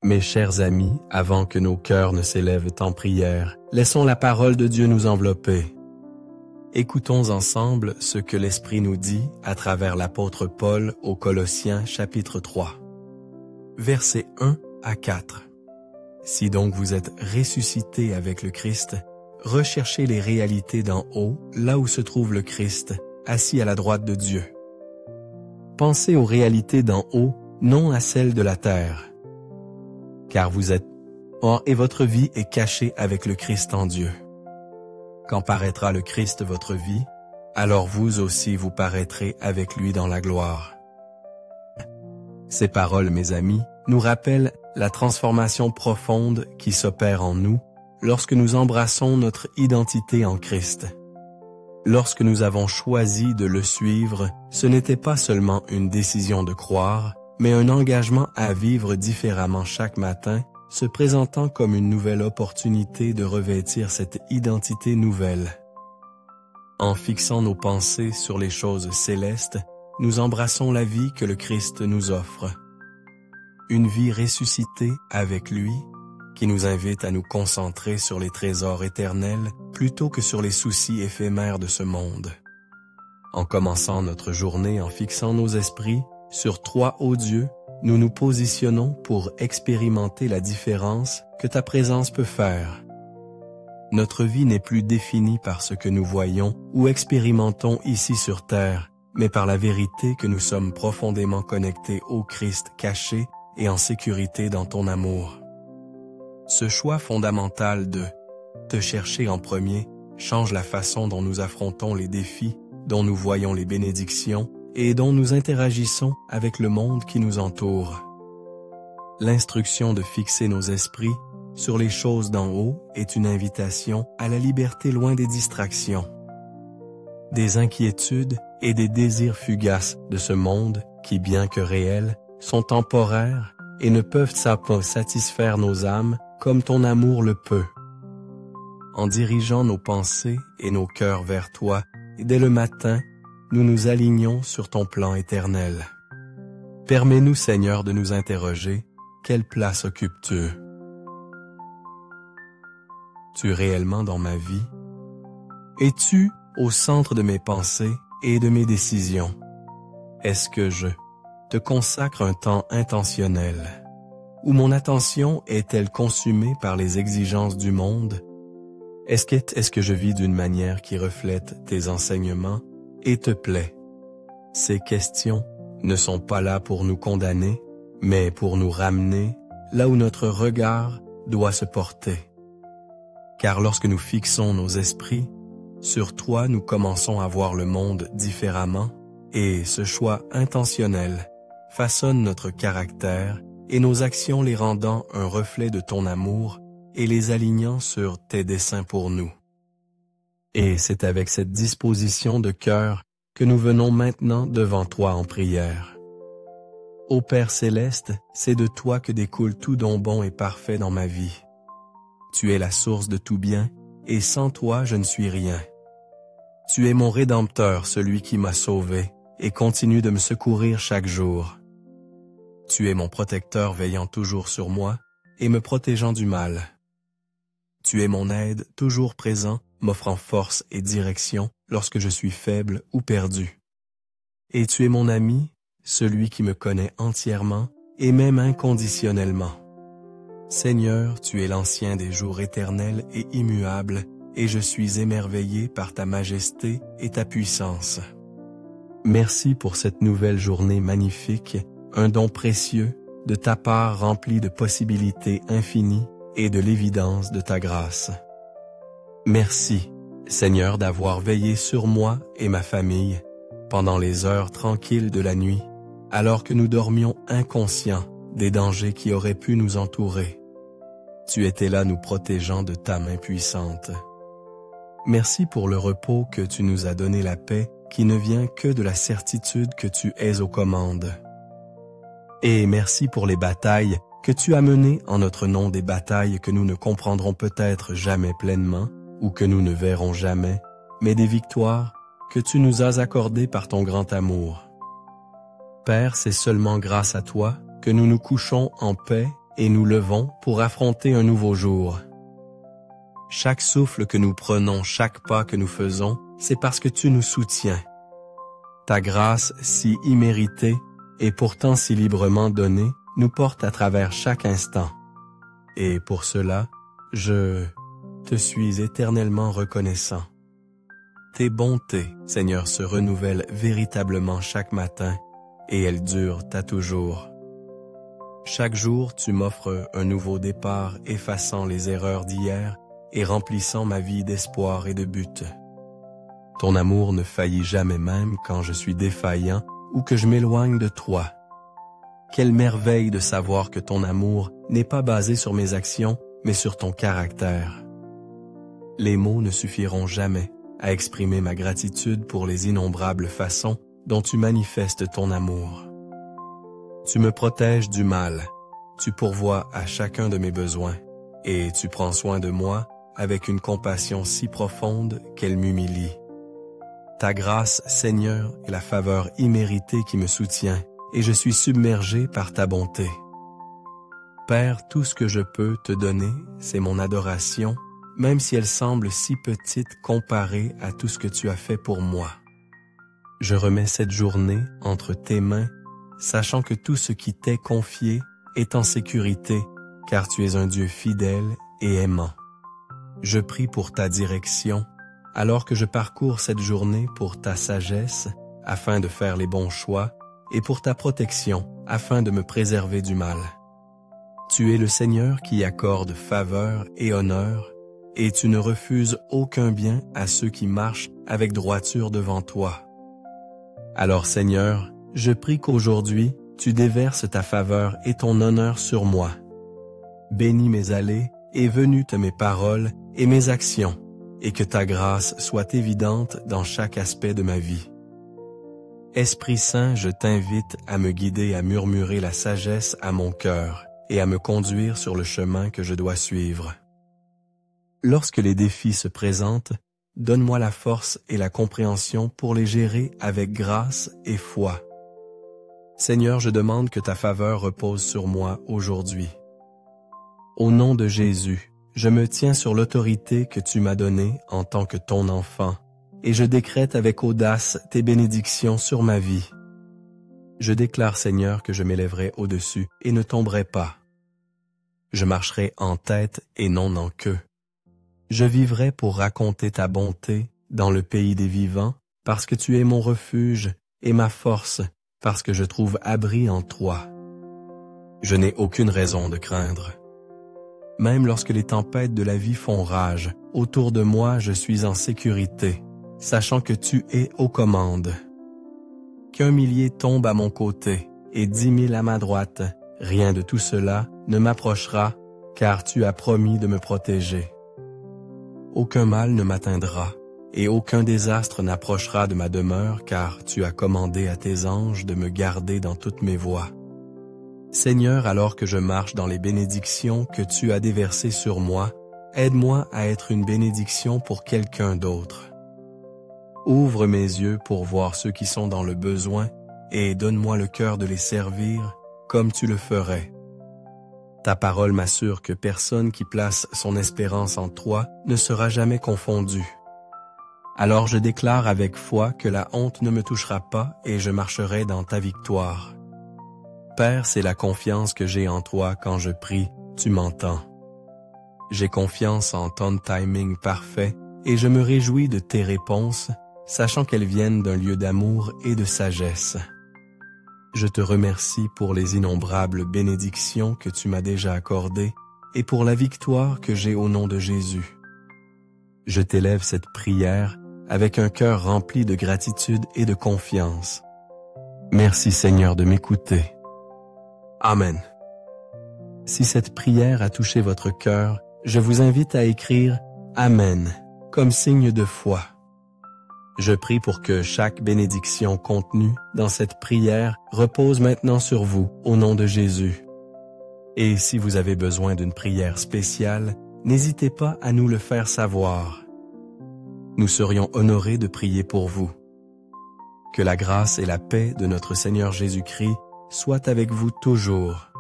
Mes chers amis, avant que nos cœurs ne s'élèvent en prière, laissons la parole de Dieu nous envelopper. Écoutons ensemble ce que l'Esprit nous dit à travers l'apôtre Paul aux Colossiens chapitre 3. Versets 1 à 4. Si donc vous êtes ressuscités avec le Christ, recherchez les réalités d'en haut, là où se trouve le Christ, assis à la droite de Dieu. Pensez aux réalités d'en haut, non à celles de la terre. Car vous êtes morts et votre vie est cachée avec le Christ en Dieu. Quand paraîtra le Christ votre vie, alors vous aussi vous paraîtrez avec lui dans la gloire. Ces paroles, mes amis, nous rappellent la transformation profonde qui s'opère en nous lorsque nous embrassons notre identité en Christ. Lorsque nous avons choisi de le suivre, ce n'était pas seulement une décision de croire, mais un engagement à vivre différemment chaque matin, se présentant comme une nouvelle opportunité de revêtir cette identité nouvelle. En fixant nos pensées sur les choses célestes, nous embrassons la vie que le Christ nous offre. Une vie ressuscitée avec lui, qui nous invite à nous concentrer sur les trésors éternels plutôt que sur les soucis éphémères de ce monde. En commençant notre journée en fixant nos esprits sur toi, ô Dieu, nous nous positionnons pour expérimenter la différence que ta présence peut faire. Notre vie n'est plus définie par ce que nous voyons ou expérimentons ici sur terre, mais par la vérité que nous sommes profondément connectés au Christ caché et en sécurité dans ton amour. Ce choix fondamental de te chercher en premier change la façon dont nous affrontons les défis, dont nous voyons les bénédictions et dont nous interagissons avec le monde qui nous entoure. L'instruction de fixer nos esprits sur les choses d'en haut est une invitation à la liberté loin des distractions, des inquiétudes et des désirs fugaces de ce monde qui, bien que réels, sont temporaires et ne peuvent pas satisfaire nos âmes comme ton amour le peut. En dirigeant nos pensées et nos cœurs vers toi, dès le matin, nous nous alignons sur ton plan éternel. Permets-nous, Seigneur, de nous interroger, quelle place occupes-tu? Es-tu réellement dans ma vie? Es-tu au centre de mes pensées et de mes décisions? Est-ce que je te consacre un temps intentionnel? Ou mon attention est-elle consumée par les exigences du monde? Est-ce que je vis d'une manière qui reflète tes enseignements et te plaît? Ces questions ne sont pas là pour nous condamner, mais pour nous ramener là où notre regard doit se porter. Car lorsque nous fixons nos esprits sur toi, nous commençons à voir le monde différemment, et ce choix intentionnel façonne notre caractère et nos actions les rendant un reflet de ton amour et les alignant sur tes desseins pour nous. Et c'est avec cette disposition de cœur que nous venons maintenant devant toi en prière. Ô Père céleste, c'est de toi que découle tout don bon et parfait dans ma vie. Tu es la source de tout bien, et sans toi je ne suis rien. Tu es mon Rédempteur, celui qui m'a sauvé, et continue de me secourir chaque jour. Tu es mon protecteur veillant toujours sur moi, et me protégeant du mal. Tu es mon aide toujours présent, m'offrant force et direction lorsque je suis faible ou perdu. Et tu es mon ami, celui qui me connaît entièrement et même inconditionnellement. Seigneur, tu es l'ancien des jours éternels et immuables, et je suis émerveillé par ta majesté et ta puissance. Merci pour cette nouvelle journée magnifique, un don précieux de ta part rempli de possibilités infinies et de l'évidence de ta grâce. Merci, Seigneur, d'avoir veillé sur moi et ma famille pendant les heures tranquilles de la nuit, alors que nous dormions inconscients des dangers qui auraient pu nous entourer. Tu étais là nous protégeant de ta main puissante. Merci pour le repos que tu nous as donné, la paix qui ne vient que de la certitude que tu es aux commandes. Et merci pour les batailles que tu as menées en notre nom, des batailles que nous ne comprendrons peut-être jamais pleinement ou que nous ne verrons jamais, mais des victoires que tu nous as accordées par ton grand amour. Père, c'est seulement grâce à toi que nous nous couchons en paix et nous levons pour affronter un nouveau jour. Chaque souffle que nous prenons, chaque pas que nous faisons, c'est parce que tu nous soutiens. Ta grâce si imméritée et pourtant si librement donnée nous porte à travers chaque instant. Et pour cela, je te suis éternellement reconnaissant. Tes bontés, Seigneur, se renouvellent véritablement chaque matin et elles durent à toujours. Chaque jour, tu m'offres un nouveau départ, effaçant les erreurs d'hier et remplissant ma vie d'espoir et de but. Ton amour ne faillit jamais même quand je suis défaillant ou que je m'éloigne de toi. Quelle merveille de savoir que ton amour n'est pas basé sur mes actions, mais sur ton caractère. Les mots ne suffiront jamais à exprimer ma gratitude pour les innombrables façons dont tu manifestes ton amour. Tu me protèges du mal, tu pourvois à chacun de mes besoins, et tu prends soin de moi avec une compassion si profonde qu'elle m'humilie. Ta grâce, Seigneur, est la faveur imméritée qui me soutient, et je suis submergé par ta bonté. Père, tout ce que je peux te donner, c'est mon adoration, même si elle semble si petite comparée à tout ce que tu as fait pour moi. Je remets cette journée entre tes mains, sachant que tout ce qui t'est confié est en sécurité, car tu es un Dieu fidèle et aimant. Je prie pour ta direction, alors que je parcours cette journée pour ta sagesse, afin de faire les bons choix, et pour ta protection, afin de me préserver du mal. Tu es le Seigneur qui accorde faveur et honneur, et tu ne refuses aucun bien à ceux qui marchent avec droiture devant toi. Alors Seigneur, je prie qu'aujourd'hui, tu déverses ta faveur et ton honneur sur moi. Bénis mes allées et venues de mes paroles et mes actions, et que ta grâce soit évidente dans chaque aspect de ma vie. Esprit Saint, je t'invite à me guider à murmurer la sagesse à mon cœur et à me conduire sur le chemin que je dois suivre. Lorsque les défis se présentent, donne-moi la force et la compréhension pour les gérer avec grâce et foi. Seigneur, je demande que ta faveur repose sur moi aujourd'hui. Au nom de Jésus, je me tiens sur l'autorité que tu m'as donnée en tant que ton enfant, et je décrète avec audace tes bénédictions sur ma vie. Je déclare, Seigneur, que je m'élèverai au-dessus et ne tomberai pas. Je marcherai en tête et non en queue. Je vivrai pour raconter ta bonté dans le pays des vivants, parce que tu es mon refuge et ma force, parce que je trouve abri en toi. Je n'ai aucune raison de craindre. Même lorsque les tempêtes de la vie font rage, autour de moi je suis en sécurité, sachant que tu es aux commandes. Qu'un millier tombe à mon côté et 10 000 à ma droite, rien de tout cela ne m'approchera, car tu as promis de me protéger. Aucun mal ne m'atteindra, et aucun désastre n'approchera de ma demeure, car tu as commandé à tes anges de me garder dans toutes mes voies. Seigneur, alors que je marche dans les bénédictions que tu as déversées sur moi, aide-moi à être une bénédiction pour quelqu'un d'autre. Ouvre mes yeux pour voir ceux qui sont dans le besoin et donne-moi le cœur de les servir comme tu le ferais. Ta parole m'assure que personne qui place son espérance en toi ne sera jamais confondu. Alors je déclare avec foi que la honte ne me touchera pas et je marcherai dans ta victoire. Père, c'est la confiance que j'ai en toi quand je prie, tu m'entends. J'ai confiance en ton timing parfait et je me réjouis de tes réponses, sachant qu'elles viennent d'un lieu d'amour et de sagesse. Je te remercie pour les innombrables bénédictions que tu m'as déjà accordées et pour la victoire que j'ai au nom de Jésus. Je t'élève cette prière avec un cœur rempli de gratitude et de confiance. Merci Seigneur de m'écouter. Amen. Si cette prière a touché votre cœur, je vous invite à écrire « Amen » comme signe de foi. Je prie pour que chaque bénédiction contenue dans cette prière repose maintenant sur vous, au nom de Jésus. Et si vous avez besoin d'une prière spéciale, n'hésitez pas à nous le faire savoir. Nous serions honorés de prier pour vous. Que la grâce et la paix de notre Seigneur Jésus-Christ soient avec vous toujours.